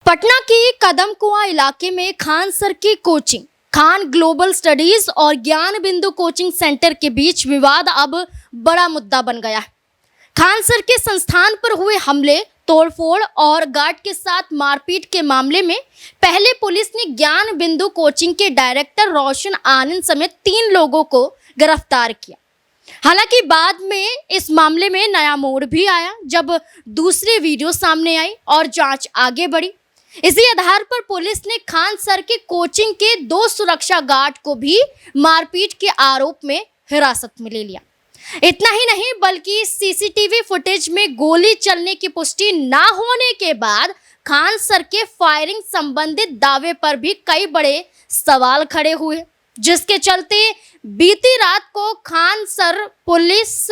पटना के कदम कुआं इलाके में खान सर की कोचिंग, खान ग्लोबल स्टडीज और ज्ञान बिंदु कोचिंग सेंटर के बीच विवाद अब बड़ा मुद्दा बन गया है। खान सर के संस्थान पर हुए हमले, तोड़फोड़ और गार्ड के साथ मारपीट के मामले में पहले पुलिस ने ज्ञान बिंदु कोचिंग के डायरेक्टर रोशन आनंद समेत 3 लोगों को गिरफ्तार किया। हालांकि बाद में इस मामले में नया मोड़ भी आया जब दूसरी वीडियो सामने आई और जांच आगे बढ़ी। इसी आधार पर पुलिस ने खान सर के कोचिंग के 2 सुरक्षा गार्ड को भी मारपीट के आरोप में हिरासत में ले लिया। इतना ही नहीं बल्कि सीसीटीवी फुटेज में गोली चलने की पुष्टि ना होने के बाद खान सर के फायरिंग संबंधित दावे पर भी कई बड़े सवाल खड़े हुए, जिसके चलते बीती रात को खान सर पुलिस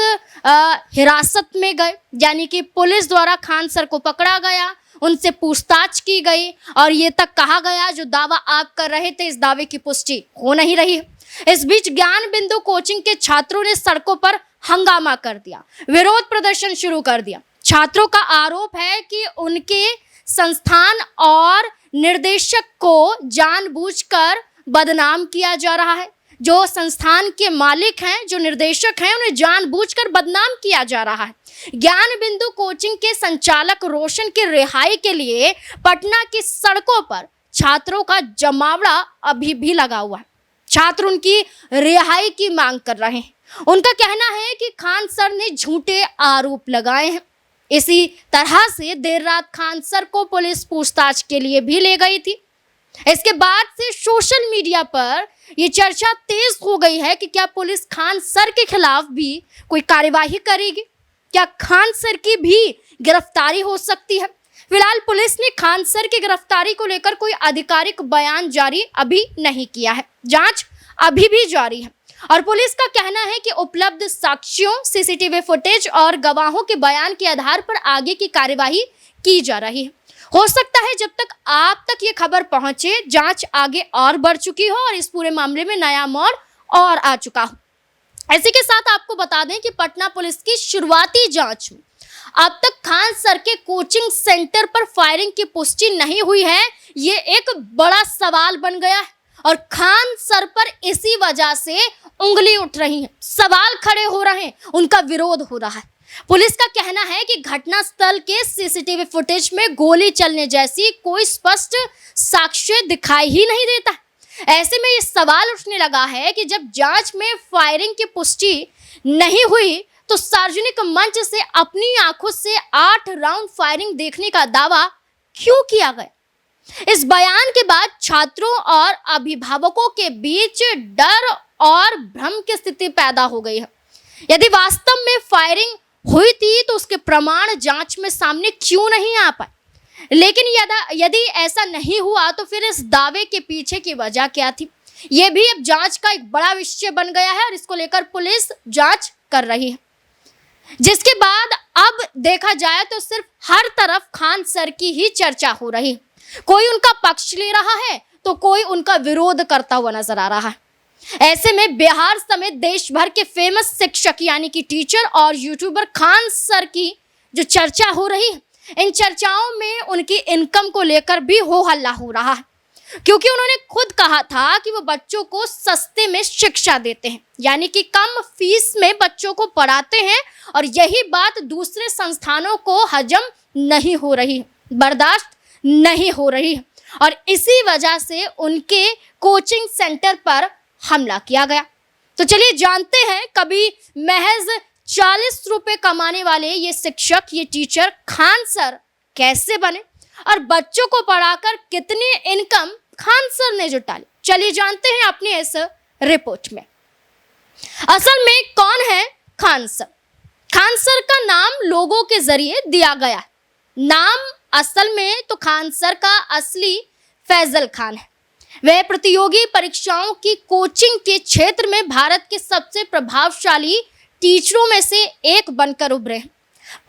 हिरासत में गए। यानी कि पुलिस द्वारा खान सर को पकड़ा गया, उनसे पूछताछ की गई और ये तक कहा गया जो दावा आप कर रहे थे इस दावे की पुष्टि हो नहीं रही है। इस बीच ज्ञान बिंदु कोचिंग के छात्रों ने सड़कों पर हंगामा कर दिया, विरोध प्रदर्शन शुरू कर दिया। छात्रों का आरोप है कि उनके संस्थान और निर्देशक को जानबूझकर बदनाम किया जा रहा है। जो संस्थान के मालिक हैं, जो निर्देशक हैं, उन्हें जानबूझकर बदनाम किया जा रहा है। ज्ञान बिंदु कोचिंग के संचालक रोशन की रिहाई के लिए पटना की सड़कों पर छात्रों का जमावड़ा अभी भी लगा हुआ है। छात्र उनकी रिहाई की मांग कर रहे हैं। उनका कहना है कि खान सर ने झूठे आरोप लगाए हैं। इसी तरह से देर रात खान सर को पुलिस पूछताछ के लिए भी ले गई थी। इसके बाद से सोशल मीडिया पर यह चर्चा तेज हो गई है कि क्या पुलिस खान सर के खिलाफ भी कोई कार्यवाही करेगी, क्या खान सर की भी गिरफ्तारी हो सकती है। फिलहाल पुलिस ने खान सर की गिरफ्तारी को लेकर कोई आधिकारिक बयान जारी अभी नहीं किया है। जांच अभी भी जारी है और पुलिस का कहना है कि उपलब्ध साक्ष्यों, सीसीटीवी फुटेज और गवाहों के बयान के आधार पर आगे की कार्यवाही की जा रही है। हो सकता है जब तक आप तक ये खबर पहुंचे जांच आगे और बढ़ चुकी हो और इस पूरे मामले में नया मोड़ और आ चुका हो। इसी के साथ आपको बता दें कि पटना पुलिस की शुरुआती जांच में अब तक खान सर के कोचिंग सेंटर पर फायरिंग की पुष्टि नहीं हुई है। ये एक बड़ा सवाल बन गया है और खान सर पर इसी वजह से उंगली उठ रही है, सवाल खड़े हो रहे हैं, उनका विरोध हो रहा है। पुलिस का कहना है कि घटनास्थल के सीसीटीवी फुटेज में गोली चलने जैसी कोई स्पष्ट साक्ष्य दिखाई ही नहीं देता। ऐसे में ये सवाल उठने लगा है कि जब जांच में फायरिंग की पुष्टि नहीं हुई तो सार्वजनिक मंच से अपनी आंखों से 8 राउंड फायरिंग देखने का दावा क्यों किया गया। इस बयान के बाद छात्रों और अभिभावकों के बीच डर और भ्रम की स्थिति पैदा हो गई है। यदि वास्तव में फायरिंग हुई थी तो उसके प्रमाण जांच में सामने क्यों नहीं आ पाए। लेकिन यदि ऐसा नहीं हुआ तो फिर इस दावे के पीछे की वजह क्या थी, यह भी अब जांच का एक बड़ा विषय बन गया है और इसको लेकर पुलिस जांच कर रही है। जिसके बाद अब देखा जाए तो सिर्फ हर तरफ खान सर की ही चर्चा हो रही है। कोई उनका पक्ष ले रहा है तो कोई उनका विरोध करता हुआ नजर आ रहा है। ऐसे में बिहार समेत देश भर के फेमस शिक्षक यानी कि टीचर और यूट्यूबर खान सर की जो चर्चा हो रही है, इन चर्चाओं में उनकी इनकम को लेकर भी हो हल्ला हो रहा है, क्योंकि उन्होंने खुद कहा था कि वो बच्चों को सस्ते में शिक्षा देते हैं, यानी कि कम फीस में बच्चों को पढ़ाते हैं और यही बात दूसरे संस्थानों को हजम नहीं हो रही, बर्दाश्त नहीं हो रही और इसी वजह से उनके कोचिंग सेंटर पर हमला किया गया। तो चलिए जानते हैं कभी महज 40 रुपए कमाने वाले ये शिक्षक, ये टीचर खान सर कैसे बने और बच्चों को पढ़ाकर कितनी इनकम खान सर ने जुटा ली। चलिए जानते हैं अपनी इस रिपोर्ट में। असल में कौन है खान सर। खान सर का नाम लोगों के जरिए दिया गया है। नाम असल में तो खान सर का असली फैजल खान है। वह प्रतियोगी परीक्षाओं की कोचिंग के क्षेत्र में भारत के सबसे प्रभावशाली टीचरों में से एक बनकर उभरे हैं।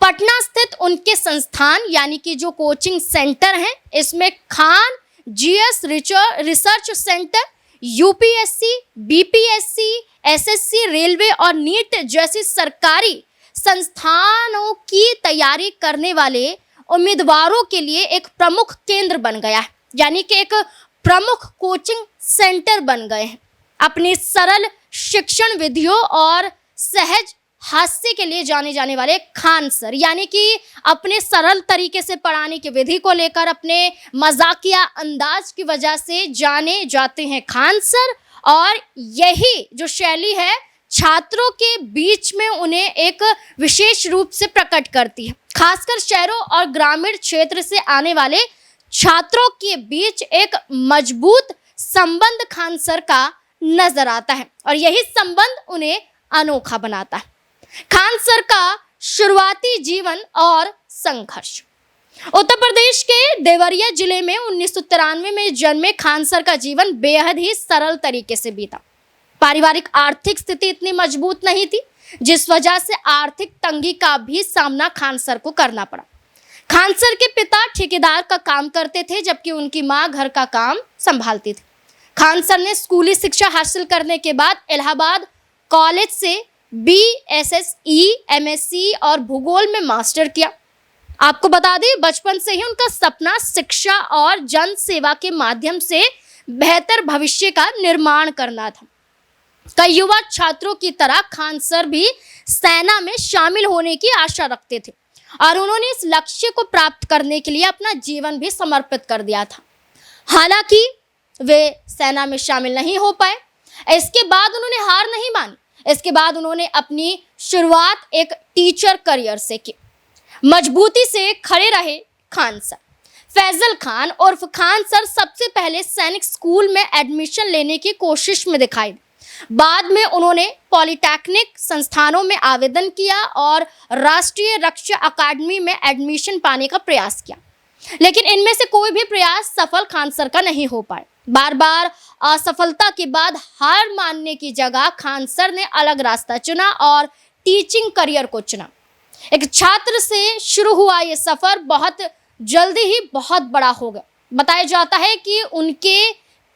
पटना स्थित उनके संस्थान यानी कि जो कोचिंग सेंटर हैं, इसमें Khan GS research centre, UPSC, BPSC, SSC, railway और नीट जैसी सरकारी संस्थानों की तैयारी करने वाले उम्मीदवारों के लिए एक प्रमुख केंद्र बन गया है, यानी कि एक प्रमुख कोचिंग सेंटर बन गए हैं। अपनी सरल शिक्षण विधियों और सहज हास्य के लिए जाने जाने वाले खान सर, यानी कि अपने सरल तरीके से पढ़ाने की विधि को लेकर अपने मजाकिया अंदाज की वजह से जाने जाते हैं खान सर। और यही जो शैली है छात्रों के बीच में उन्हें एक विशेष रूप से प्रकट करती है। खासकर शहरों और ग्रामीण क्षेत्र से आने वाले छात्रों के बीच एक मजबूत संबंध खान सर का नजर आता है और यही संबंध उन्हें अनोखा बनाता है। खान सर का शुरुआती जीवन और संघर्ष। उत्तर प्रदेश के देवरिया जिले में 1993 में जन्मे खान सर का जीवन बेहद ही सरल तरीके से बीता। पारिवारिक आर्थिक स्थिति इतनी मजबूत नहीं थी, जिस वजह से आर्थिक तंगी का भी सामना खान सर को करना पड़ा। खान सर के पिता ठेकेदार का काम करते थे, जबकि उनकी मां घर का काम संभालती थी। खान सर ने स्कूली शिक्षा हासिल करने के बाद इलाहाबाद कॉलेज से BSSE, MSc और भूगोल में मास्टर किया। आपको बता दें, बचपन से ही उनका सपना शिक्षा और जन सेवा के माध्यम से बेहतर भविष्य का निर्माण करना था। कई युवा छात्रों की तरह खान सर भी सेना में शामिल होने की आशा रखते थे और उन्होंने इस लक्ष्य को प्राप्त करने के लिए अपना जीवन भी समर्पित कर दिया था। हालांकि वे सेना में शामिल नहीं हो पाए। इसके बाद उन्होंने हार नहीं मानी। इसके बाद उन्होंने अपनी शुरुआत एक टीचर करियर से की। मजबूती से खड़े रहे खान सर। फैजल खान उर्फ खान सर सबसे पहले सैनिक स्कूल में एडमिशन लेने की कोशिश में दिखाई। बाद में उन्होंने पॉलिटेक्निक संस्थानों में आवेदन किया और राष्ट्रीय रक्षा अकादमी में एडमिशन पाने का प्रयास किया, लेकिन इनमें से कोई भी प्रयास सफल खान सर का नहीं हो पाए। बार बार असफलता के बाद हार मानने की जगह खान सर ने अलग रास्ता चुना और टीचिंग करियर को चुना। एक छात्र से शुरू हुआ ये सफर बहुत जल्दी ही बहुत बड़ा हो गया। बताया जाता है कि उनके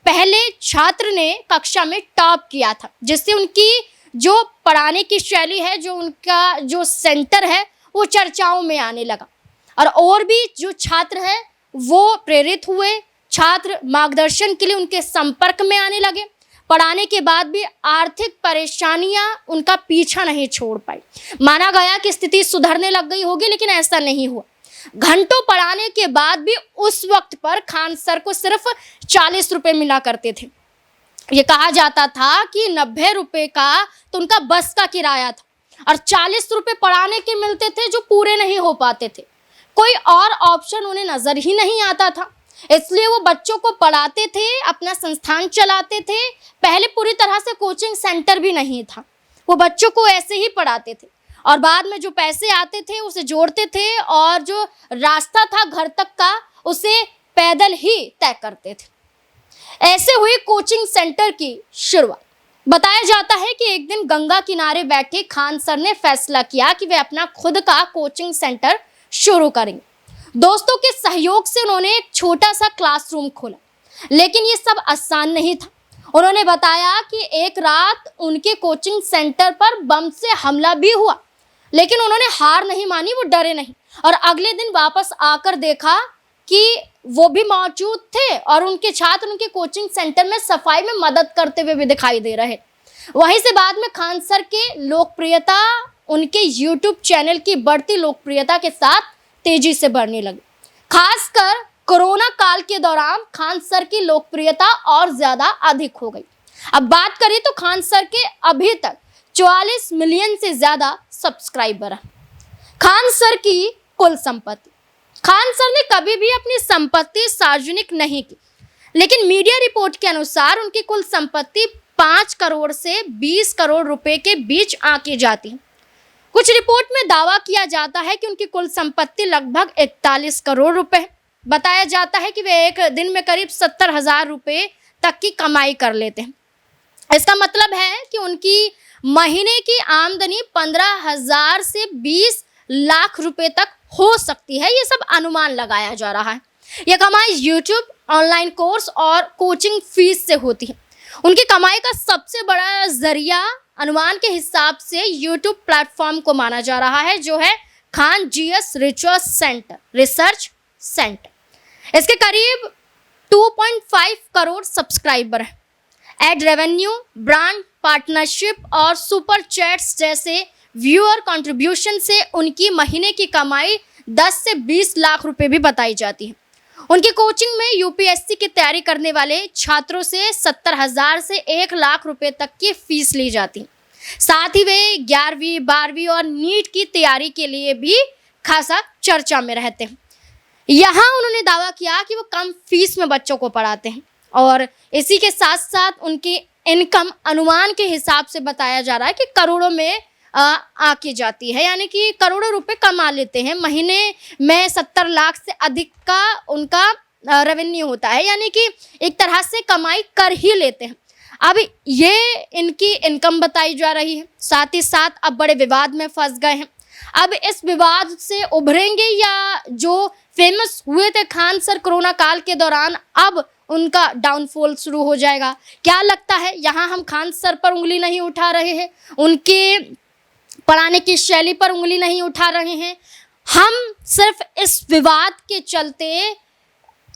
पहले छात्र ने कक्षा में टॉप किया था, जिससे उनकी जो पढ़ाने की शैली है, जो उनका जो सेंटर है, वो चर्चाओं में आने लगा और भी जो छात्र हैं वो प्रेरित हुए। छात्र मार्गदर्शन के लिए उनके संपर्क में आने लगे। पढ़ाने के बाद भी आर्थिक परेशानियां उनका पीछा नहीं छोड़ पाई। माना गया कि स्थिति सुधरने लग गई होगी, लेकिन ऐसा नहीं हुआ। घंटों पढ़ाने के बाद भी उस वक्त पर खान सर को सिर्फ 40 रुपए मिला करते थे। ये कहा जाता था कि 90 रुपए का तो उनका बस का किराया था और 40 रुपए पढ़ाने के मिलते थे, जो पूरे नहीं हो पाते थे। कोई और ऑप्शन उन्हें नजर ही नहीं आता था, इसलिए वो बच्चों को पढ़ाते थे, अपना संस्थान चलाते थे। पहले पूरी तरह से कोचिंग सेंटर भी नहीं था, वो बच्चों को ऐसे ही पढ़ाते थे और बाद में जो पैसे आते थे उसे जोड़ते थे और जो रास्ता था घर तक का उसे पैदल ही तय करते थे। ऐसे हुई कोचिंग सेंटर की शुरुआत। बताया जाता है कि एक दिन गंगा किनारे बैठे खान सर ने फैसला किया कि वे अपना खुद का कोचिंग सेंटर शुरू करेंगे। दोस्तों के सहयोग से उन्होंने एक छोटा सा क्लासरूम खोला, लेकिन ये सब आसान नहीं था। उन्होंने बताया कि एक रात उनके कोचिंग सेंटर पर बम से हमला भी हुआ, लेकिन उन्होंने हार नहीं मानी, वो डरे नहीं और अगले दिन वापस आकर देखा कि वो भी मौजूद थे और उनके छात्र उनके कोचिंग सेंटर में सफाई में मदद करते हुए भी दिखाई दे रहे। वहीं से बाद में खान सर के लोकप्रियता उनके YouTube चैनल की बढ़ती लोकप्रियता के साथ तेजी से बढ़ने लगी। खासकर कोरोना काल के दौरान खान सर की लोकप्रियता और ज्यादा अधिक हो गई। अब बात करें तो खान सर के अभी तक 44 मिलियन से ज्यादा सब्सक्राइबर हैं। खान सर की कुल संपत्ति। खान सर ने कभी भी अपनी संपत्ति सार्वजनिक नहीं की, लेकिन मीडिया रिपोर्ट के अनुसार उनकी कुल संपत्ति 5 करोड़ से 20 करोड़ रुपए के बीच आंकी जाती है। कुछ रिपोर्ट में दावा किया जाता है कि उनकी कुल संपत्ति लगभग 41 करोड़ रुपए है। बताया जाता है कि वे एक दिन में करीब 70,000 रुपए तक की कमाई कर लेते हैं। इसका मतलब है कि उनकी महीने की आमदनी 15,000 से 20 लाख रुपए तक हो सकती है। ये सब अनुमान लगाया जा रहा है। यह कमाई YouTube, ऑनलाइन कोर्स और कोचिंग फीस से होती है। उनकी कमाई का सबसे बड़ा जरिया अनुमान के हिसाब से YouTube प्लेटफॉर्म को माना जा रहा है, जो है खान जीएस रिसर्च सेंटर। इसके करीब 2.5 करोड़ सब्सक्राइबर हैं। एड रेवेन्यू, ब्रांड पार्टनरशिप और सुपर चैट्स जैसे व्यूअर कंट्रीब्यूशन से उनकी महीने की कमाई 10 से 20 लाख रुपए भी बताई जाती है। उनकी कोचिंग में यूपीएससी की तैयारी करने वाले छात्रों से 70,000 से 1 लाख रुपए तक की फीस ली जाती। साथ ही वे 11वीं, 12वीं और नीट की तैयारी के लिए भी खासा चर्चा में रहते हैं। यहाँ उन्होंने दावा किया कि वो कम फीस में बच्चों को पढ़ाते हैं और इसी के साथ साथ उनकी इनकम अनुमान के हिसाब से बताया जा रहा है कि करोड़ों में आके जाती है, यानी कि करोड़ों रुपए कमा लेते हैं। महीने में 70 लाख से अधिक का उनका रेवेन्यू होता है, यानी कि एक तरह से कमाई कर ही लेते हैं। अब ये इनकी इनकम बताई जा रही है। साथ ही साथ अब बड़े विवाद में फंस गए हैं। अब इस विवाद से उभरेंगे या जो फेमस हुए थे खान सर कोरोना काल के दौरान, अब उनका डाउनफॉल शुरू हो जाएगा? क्या लगता है? यहाँ हम खान सर पर उंगली नहीं उठा रहे हैं, उनके पढ़ाने की शैली पर उंगली नहीं उठा रहे हैं। हम सिर्फ इस विवाद के चलते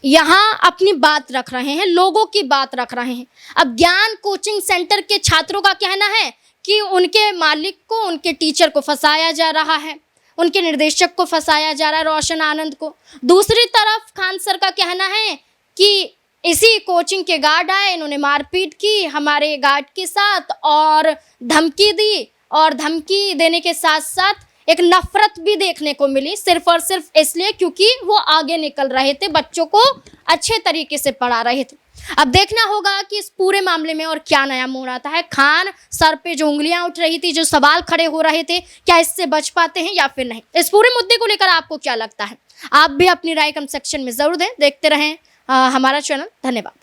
यहाँ अपनी बात रख रहे हैं, लोगों की बात रख रहे हैं। अब ज्ञान कोचिंग सेंटर के छात्रों का कहना है कि उनके मालिक को, उनके टीचर को फंसाया जा रहा है, उनके निर्देशक को फंसाया जा रहा है, रोशन आनंद को। दूसरी तरफ खान सर का कहना है कि इसी कोचिंग के गार्ड आए, इन्होंने मारपीट की हमारे गार्ड के साथ और धमकी दी, और धमकी देने के साथ साथ एक नफरत भी देखने को मिली, सिर्फ और सिर्फ इसलिए क्योंकि वो आगे निकल रहे थे, बच्चों को अच्छे तरीके से पढ़ा रहे थे। अब देखना होगा कि इस पूरे मामले में और क्या नया मोड़ आता है। खान सर पे जो उंगलियां उठ रही थी, जो सवाल खड़े हो रहे थे, क्या इससे बच पाते हैं या फिर नहीं? इस पूरे मुद्दे को लेकर आपको क्या लगता है? आप भी अपनी राय कमेंट सेक्शन में जरूर दें। देखते रहें हमारा चैनल। धन्यवाद।